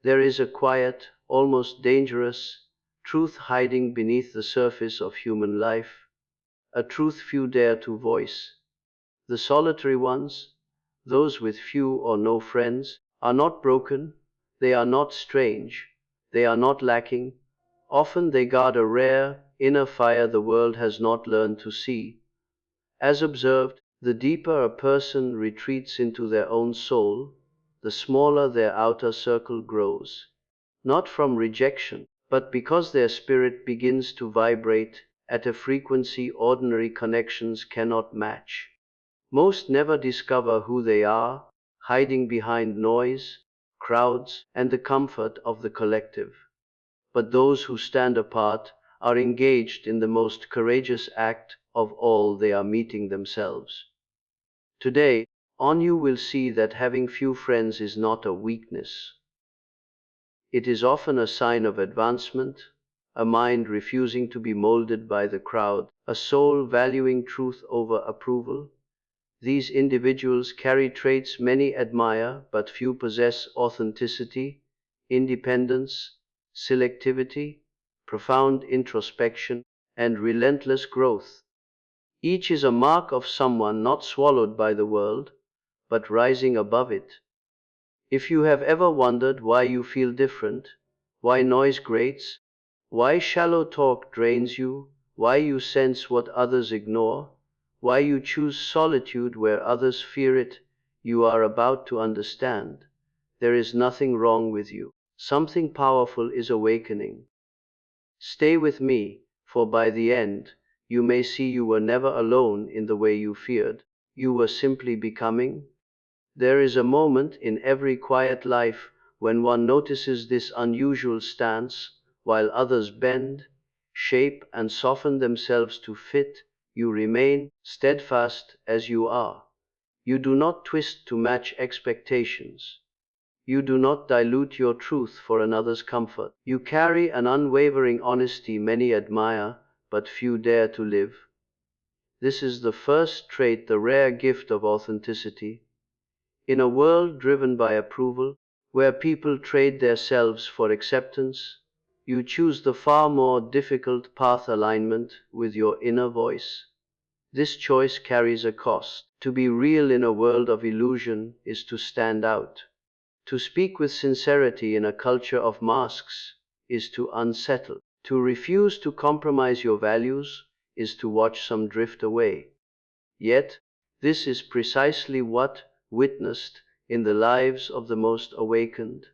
There is a quiet, almost dangerous, truth hiding beneath the surface of human life, a truth few dare to voice. The solitary ones, those with few or no friends, are not broken, they are not strange, they are not lacking. Often they guard a rare, inner fire the world has not learned to see. As observed, the deeper a person retreats into their own soul, the smaller their outer circle grows. Not from rejection, but because their spirit begins to vibrate at a frequency ordinary connections cannot match. Most never discover who they are, hiding behind noise, crowds, and the comfort of the collective. But those who stand apart are engaged in the most courageous act of all, they are meeting themselves. Today, on you will see that having few friends is not a weakness. It is often a sign of advancement, a mind refusing to be molded by the crowd, a soul valuing truth over approval. These individuals carry traits many admire, but few possess: authenticity, independence, selectivity, profound introspection, and relentless growth. Each is a mark of someone not swallowed by the world, but rising above it. If you have ever wondered why you feel different, why noise grates, why shallow talk drains you, why you sense what others ignore, why you choose solitude where others fear it, you are about to understand. There is nothing wrong with you. Something powerful is awakening. Stay with me, for by the end, you may see you were never alone in the way you feared. You were simply becoming. There is a moment in every quiet life when one notices this unusual stance, while others bend, shape, and soften themselves to fit, you remain steadfast as you are. You do not twist to match expectations. You do not dilute your truth for another's comfort. You carry an unwavering honesty many admire, but few dare to live. This is the first trait, the rare gift of authenticity. In a world driven by approval, where people trade their selves for acceptance, you choose the far more difficult path: alignment with your inner voice. This choice carries a cost. To be real in a world of illusion is to stand out. To speak with sincerity in a culture of masks is to unsettle. To refuse to compromise your values is to watch some drift away. Yet, this is precisely what witnessed in the lives of the most awakened.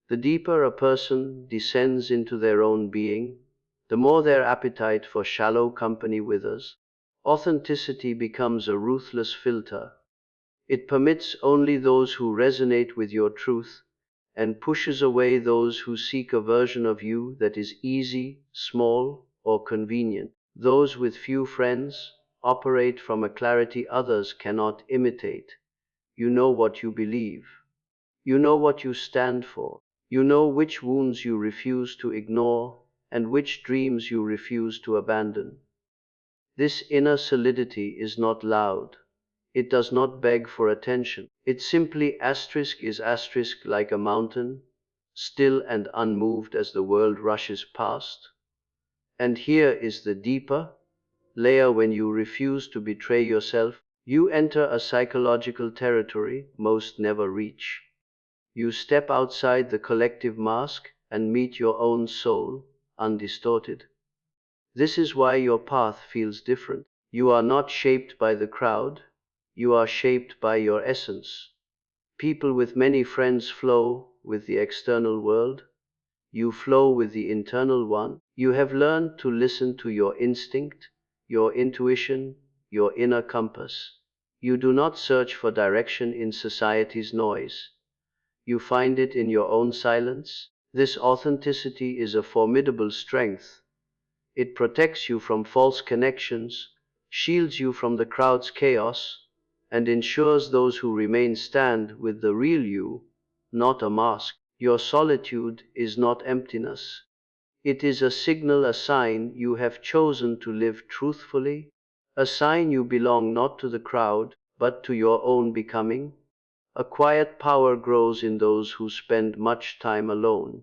The deeper a person descends into their own being, the more their appetite for shallow company withers. Authenticity becomes a ruthless filter. It permits only those who resonate with your truth, and pushes away those who seek a version of you that is easy, small, or convenient. Those with few friends operate from a clarity others cannot imitate. You know what you believe. You know what you stand for. You know which wounds you refuse to ignore, and which dreams you refuse to abandon. This inner solidity is not loud. It does not beg for attention. It simply is like a mountain, still and unmoved as the world rushes past. And here is the deeper layer: when you refuse to betray yourself, you enter a psychological territory most never reach. You step outside the collective mask and meet your own soul, undistorted. This is why your path feels different. You are not shaped by the crowd, you are shaped by your essence. People with many friends flow with the external world. You flow with the internal one. You have learned to listen to your instinct, your intuition, your inner compass. You do not search for direction in society's noise. You find it in your own silence. This authenticity is a formidable strength. It protects you from false connections, shields you from the crowd's chaos, and ensures those who remain stand with the real you, not a mask. Your solitude is not emptiness. It is a signal, a sign you have chosen to live truthfully, a sign you belong not to the crowd, but to your own becoming. A quiet power grows in those who spend much time alone.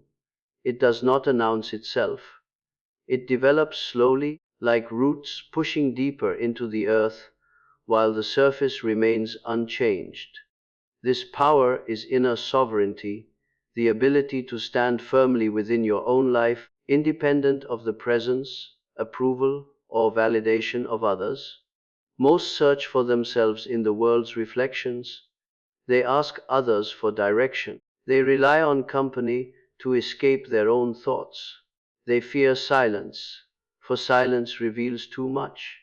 It does not announce itself. It develops slowly, like roots pushing deeper into the earth, while the surface remains unchanged. This power is inner sovereignty, the ability to stand firmly within your own life, independent of the presence, approval, or validation of others. Most search for themselves in the world's reflections. They ask others for direction. They rely on company to escape their own thoughts. They fear silence, for silence reveals too much.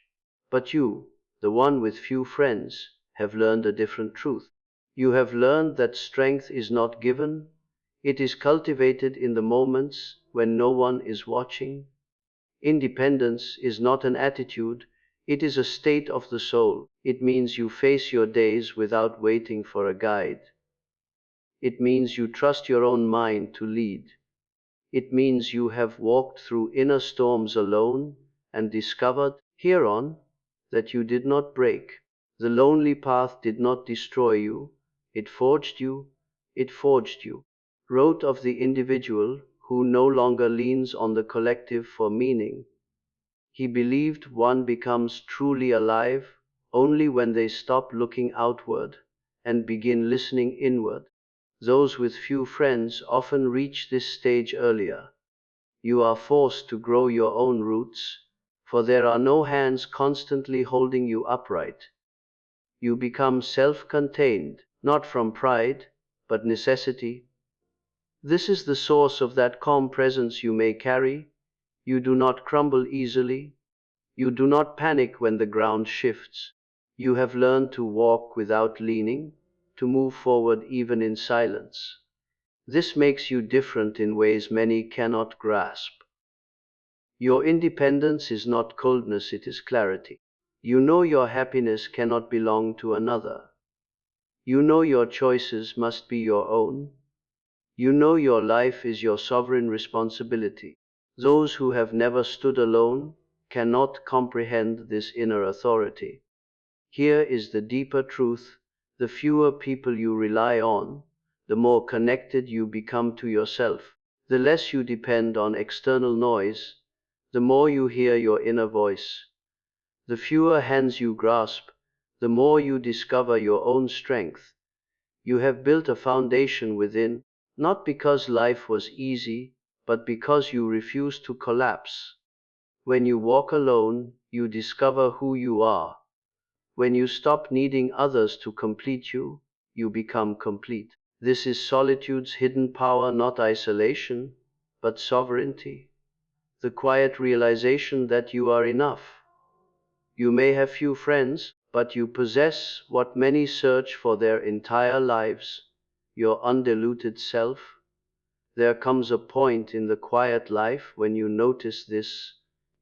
But you, the one with few friends, have learned a different truth. You have learned that strength is not given, it is cultivated in the moments when no one is watching. Independence is not an attitude, it is a state of the soul. It means you face your days without waiting for a guide. It means you trust your own mind to lead. It means you have walked through inner storms alone and discovered, hereon, that you did not break. The lonely path did not destroy you, it forged you, it forged you. Wrote of the individual who no longer leans on the collective for meaning. He believed one becomes truly alive only when they stop looking outward and begin listening inward. Those with few friends often reach this stage earlier. You are forced to grow your own roots, for there are no hands constantly holding you upright. You become self-contained, not from pride, but necessity. This is the source of that calm presence you may carry. You do not crumble easily. You do not panic when the ground shifts. You have learned to walk without leaning, to move forward even in silence. This makes you different in ways many cannot grasp. Your independence is not coldness, it is clarity. You know your happiness cannot belong to another. You know your choices must be your own. You know your life is your sovereign responsibility. Those who have never stood alone cannot comprehend this inner authority. Here is the deeper truth: the fewer people you rely on, the more connected you become to yourself. The less you depend on external noise, the more you hear your inner voice. The fewer hands you grasp, the more you discover your own strength. You have built a foundation within, not because life was easy, but because you refused to collapse. When you walk alone, you discover who you are. When you stop needing others to complete you, you become complete. This is solitude's hidden power, not isolation, but sovereignty. The quiet realization that you are enough. You may have few friends, but you possess what many search for their entire lives: your undiluted self. There comes a point in the quiet life when you notice this.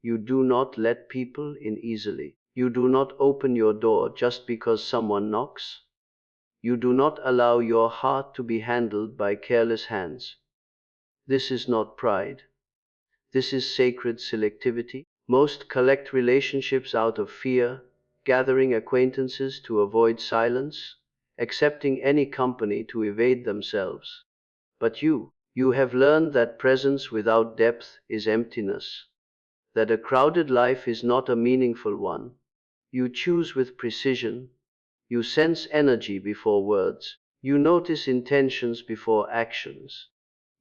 You do not let people in easily. You do not open your door just because someone knocks. You do not allow your heart to be handled by careless hands. This is not pride. This is sacred selectivity. Most collect relationships out of fear, gathering acquaintances to avoid silence, accepting any company to evade themselves. But you have learned that presence without depth is emptiness, that a crowded life is not a meaningful one. You choose with precision. You sense energy before words. You notice intentions before actions.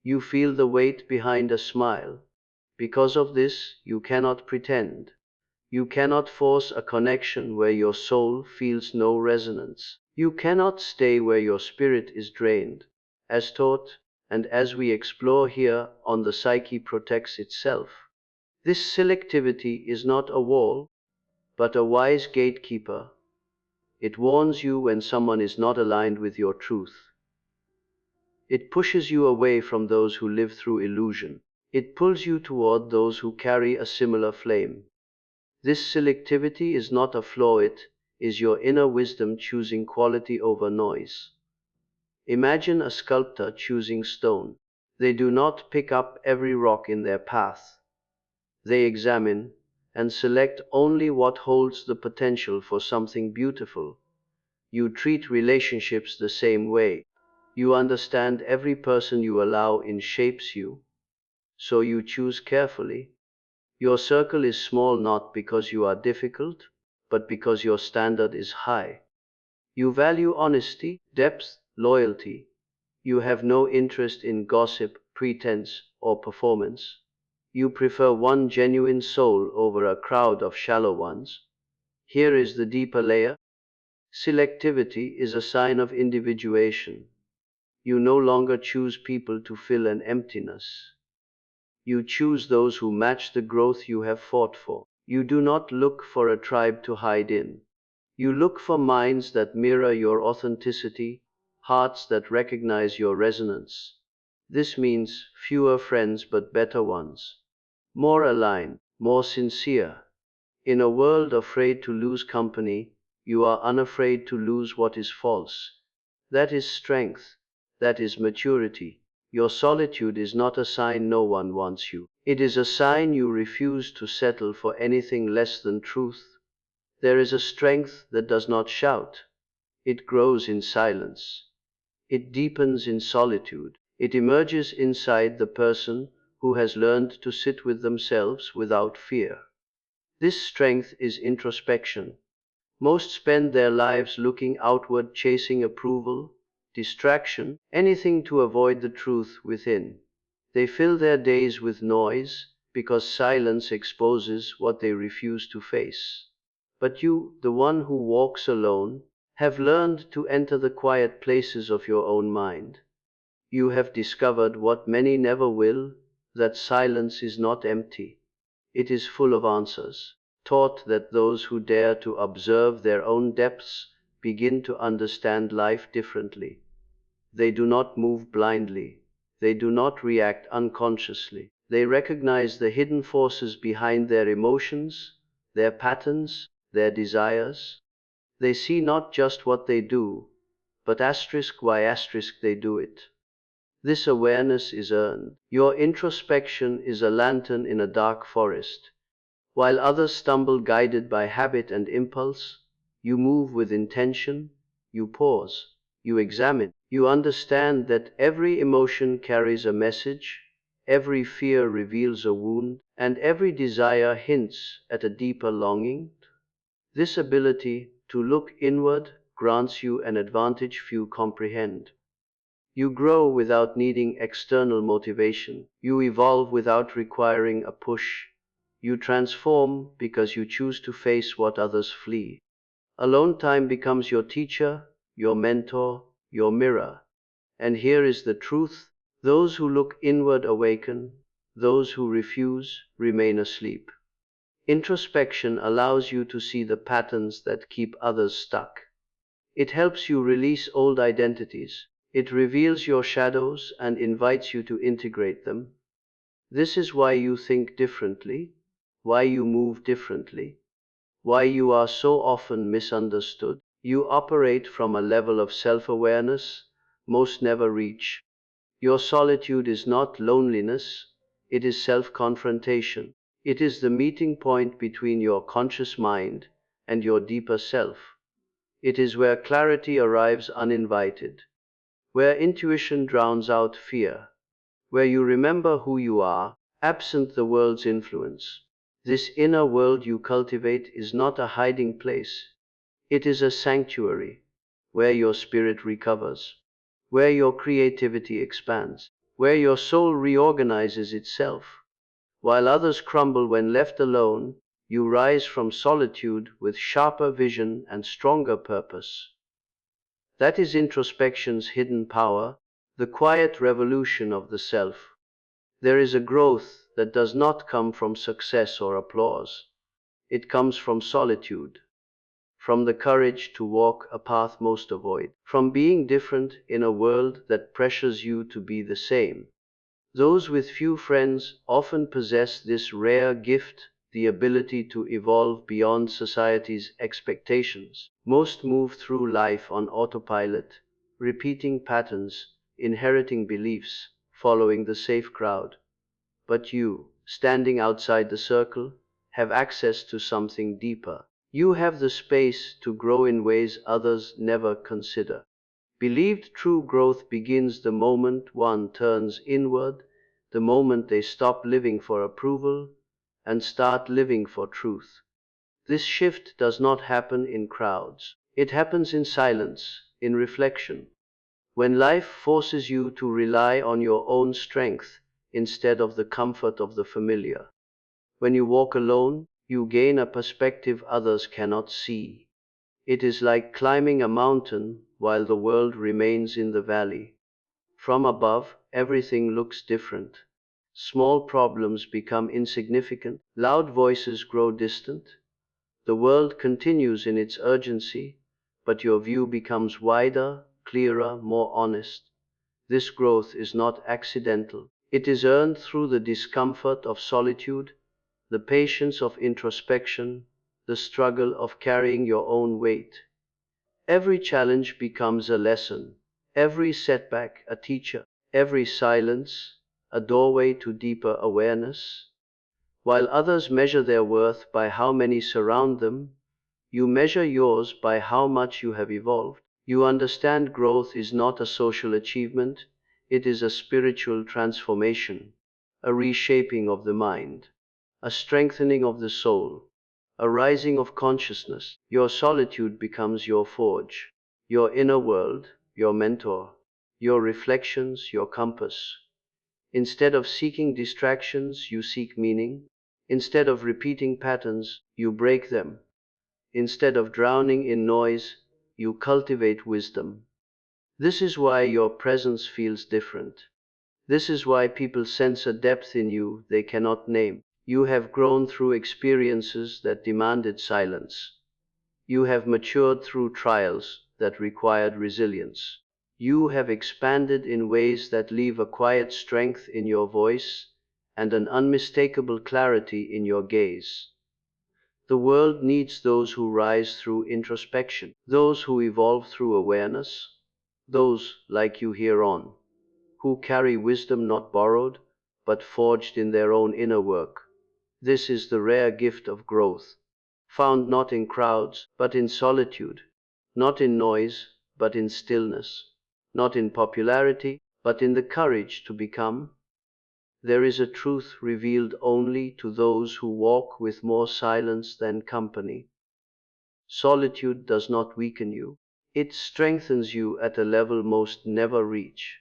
You feel the weight behind a smile. Because of this, you cannot pretend. You cannot force a connection where your soul feels no resonance. You cannot stay where your spirit is drained. As taught, and as we explore here on The Psyche Protects Itself, this selectivity is not a wall, but a wise gatekeeper. It warns you when someone is not aligned with your truth. It pushes you away from those who live through illusion. It pulls you toward those who carry a similar flame. This selectivity is not a flaw, it is your inner wisdom choosing quality over noise. Imagine a sculptor choosing stone. They do not pick up every rock in their path. They examine and select only what holds the potential for something beautiful. You treat relationships the same way. You understand every person you allow in shapes you, so you choose carefully. Your circle is small not because you are difficult, but because your standard is high. You value honesty, depth, loyalty. You have no interest in gossip, pretense, or performance. You prefer one genuine soul over a crowd of shallow ones. Here is the deeper layer. Selectivity is a sign of individuation. You no longer choose people to fill an emptiness. You choose those who match the growth you have fought for. You do not look for a tribe to hide in. You look for minds that mirror your authenticity, hearts that recognize your resonance. This means fewer friends but better ones. More aligned, more sincere. In a world afraid to lose company, you are unafraid to lose what is false. That is strength. That is maturity. Your solitude is not a sign no one wants you. It is a sign you refuse to settle for anything less than truth. There is a strength that does not shout. It grows in silence. It deepens in solitude. It emerges inside the person who has learned to sit with themselves without fear. This strength is introspection. Most spend their lives looking outward, chasing approval, distraction, anything to avoid the truth within. They fill their days with noise because silence exposes what they refuse to face. But you, the one who walks alone, have learned to enter the quiet places of your own mind. You have discovered what many never will, that silence is not empty. It is full of answers. Taught that those who dare to observe their own depths begin to understand life differently. They do not move blindly. They do not react unconsciously. They recognize the hidden forces behind their emotions, their patterns, their desires. They see not just what they do, but asterisk why asterisk they do it. This awareness is earned. Your introspection is a lantern in a dark forest. While others stumble guided by habit and impulse, you move with intention, you pause, you examine, you understand that every emotion carries a message, every fear reveals a wound, and every desire hints at a deeper longing. This ability to look inward grants you an advantage few comprehend. You grow without needing external motivation. You evolve without requiring a push. You transform because you choose to face what others flee. Alone time becomes your teacher, your mentor, your mirror. And here is the truth. Those who look inward awaken. Those who refuse remain asleep. Introspection allows you to see the patterns that keep others stuck. It helps you release old identities. It reveals your shadows and invites you to integrate them. This is why you think differently, why you move differently, why you are so often misunderstood. You operate from a level of self-awareness most never reach. Your solitude is not loneliness, it is self-confrontation. It is the meeting point between your conscious mind and your deeper self. It is where clarity arrives uninvited, where intuition drowns out fear, where you remember who you are, absent the world's influence. This inner world you cultivate is not a hiding place. It is a sanctuary, where your spirit recovers, where your creativity expands, where your soul reorganizes itself. While others crumble when left alone, you rise from solitude with sharper vision and stronger purpose. That is introspection's hidden power, the quiet revolution of the self. There is a growth that does not come from success or applause. It comes from solitude, from the courage to walk a path most avoid, from being different in a world that pressures you to be the same. Those with few friends often possess this rare gift, the ability to evolve beyond society's expectations. Most move through life on autopilot, repeating patterns, inheriting beliefs, following the safe crowd. But you, standing outside the circle, have access to something deeper. You have the space to grow in ways others never consider. Believed true growth begins the moment one turns inward, the moment they stop living for approval and start living for truth. This shift does not happen in crowds. It happens in silence, in reflection. When life forces you to rely on your own strength instead of the comfort of the familiar. When you walk alone, you gain a perspective others cannot see. It is like climbing a mountain while the world remains in the valley. From above, everything looks different. Small problems become insignificant, loud voices grow distant. The world continues in its urgency, but your view becomes wider, clearer, more honest. This growth is not accidental. It is earned through the discomfort of solitude, the patience of introspection, the struggle of carrying your own weight. Every challenge becomes a lesson, every setback a teacher, every silence a doorway to deeper awareness. While others measure their worth by how many surround them, you measure yours by how much you have evolved. You understand growth is not a social achievement, it is a spiritual transformation, a reshaping of the mind, a strengthening of the soul, a rising of consciousness. Your solitude becomes your forge, your inner world, your mentor, your reflections, your compass. Instead of seeking distractions, you seek meaning. Instead of repeating patterns, you break them. Instead of drowning in noise, you cultivate wisdom. This is why your presence feels different. This is why people sense a depth in you they cannot name. You have grown through experiences that demanded silence. You have matured through trials that required resilience. You have expanded in ways that leave a quiet strength in your voice and an unmistakable clarity in your gaze. The world needs those who rise through introspection, those who evolve through awareness, those, like you here on, who carry wisdom not borrowed, but forged in their own inner work. This is the rare gift of growth, found not in crowds, but in solitude, not in noise, but in stillness, not in popularity, but in the courage to become. There is a truth revealed only to those who walk with more silence than company. Solitude does not weaken you. It strengthens you at a level most never reach.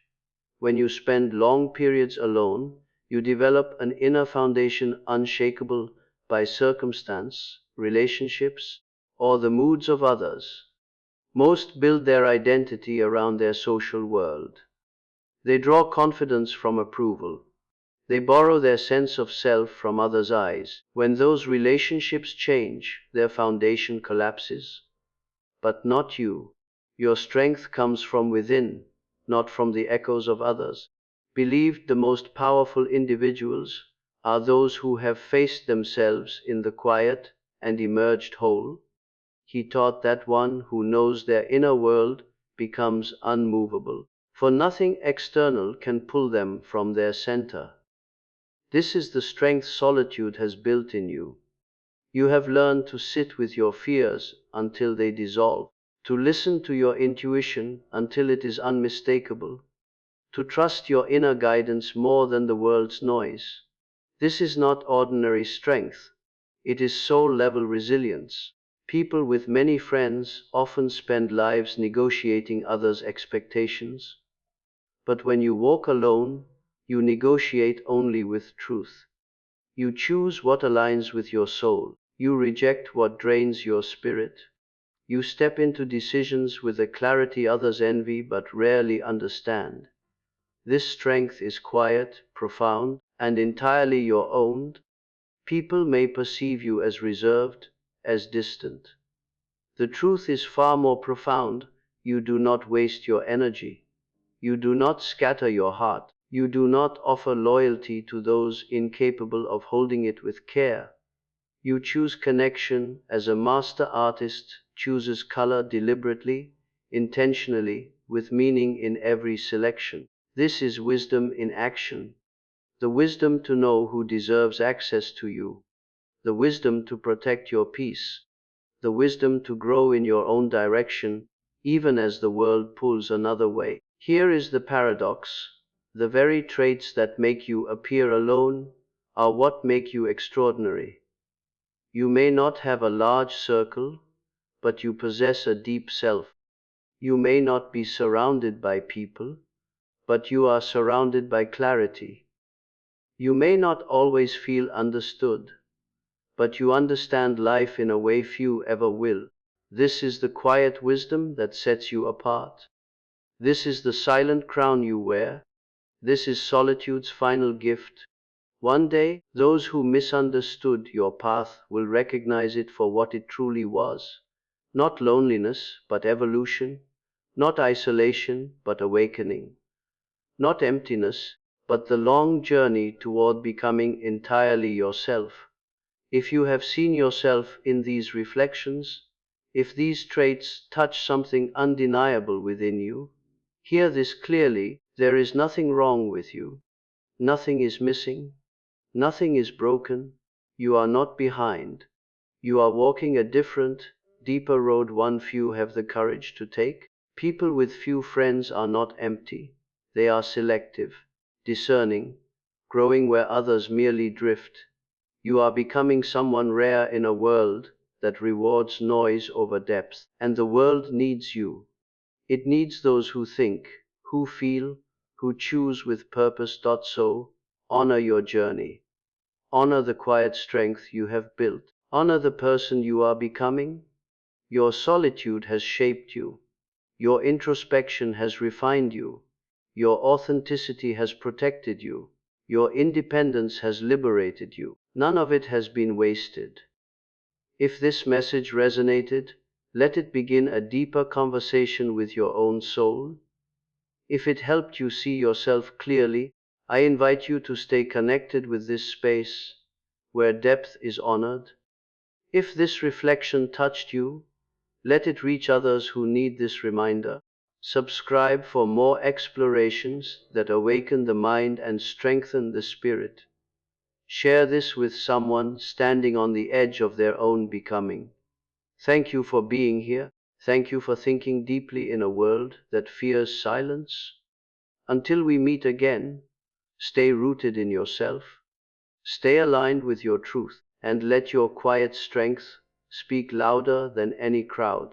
When you spend long periods alone, you develop an inner foundation unshakable by circumstance, relationships, or the moods of others. Most build their identity around their social world. They draw confidence from approval. They borrow their sense of self from others' eyes. When those relationships change, their foundation collapses. But not you. Your strength comes from within, not from the echoes of others. Believed the most powerful individuals are those who have faced themselves in the quiet and emerged whole. He taught that one who knows their inner world becomes unmovable, for nothing external can pull them from their center. This is the strength solitude has built in you. You have learned to sit with your fears until they dissolve, to listen to your intuition until it is unmistakable, to trust your inner guidance more than the world's noise. This is not ordinary strength, it is soul-level resilience. People with many friends often spend lives negotiating others' expectations. But when you walk alone, you negotiate only with truth. You choose what aligns with your soul. You reject what drains your spirit. You step into decisions with a clarity others envy but rarely understand. This strength is quiet, profound, and entirely your own. People may perceive you as reserved, as distant. The truth is far more profound. You do not waste your energy. You do not scatter your heart. You do not offer loyalty to those incapable of holding it with care. You choose connection as a master artist chooses color deliberately, intentionally, with meaning in every selection. This is wisdom in action. The wisdom to know who deserves access to you. The wisdom to protect your peace. the wisdom to grow in your own direction, even as the world pulls another way. Here is the paradox. The very traits that make you appear alone are what make you extraordinary. You may not have a large circle, but you possess a deep self. You may not be surrounded by people, but you are surrounded by clarity. You may not always feel understood, but you understand life in a way few ever will. This is the quiet wisdom that sets you apart. This is the silent crown you wear. This is solitude's final gift. One day, those who misunderstood your path will recognize it for what it truly was. Not loneliness, but evolution. Not isolation, but awakening. Not emptiness, but the long journey toward becoming entirely yourself. If you have seen yourself in these reflections, if these traits touch something undeniable within you, hear this clearly: there is nothing wrong with you. Nothing is missing. Nothing is broken. You are not behind. You are walking a different, deeper road one few have the courage to take. People with few friends are not empty. They are selective, discerning, growing where others merely drift. You are becoming someone rare in a world that rewards noise over depth. And the world needs you. It needs those who think, who feel, who choose with purpose. So, honor your journey. Honor the quiet strength you have built. Honor the person you are becoming. Your solitude has shaped you. Your introspection has refined you. Your authenticity has protected you. Your independence has liberated you. None of it has been wasted. If this message resonated, let it begin a deeper conversation with your own soul. If it helped you see yourself clearly, I invite you to stay connected with this space where depth is honored. If this reflection touched you, let it reach others who need this reminder. Subscribe for more explorations that awaken the mind and strengthen the spirit. Share this with someone standing on the edge of their own becoming. Thank you for being here. Thank you for thinking deeply in a world that fears silence. Until we meet again, stay rooted in yourself, stay aligned with your truth, and let your quiet strength speak louder than any crowd.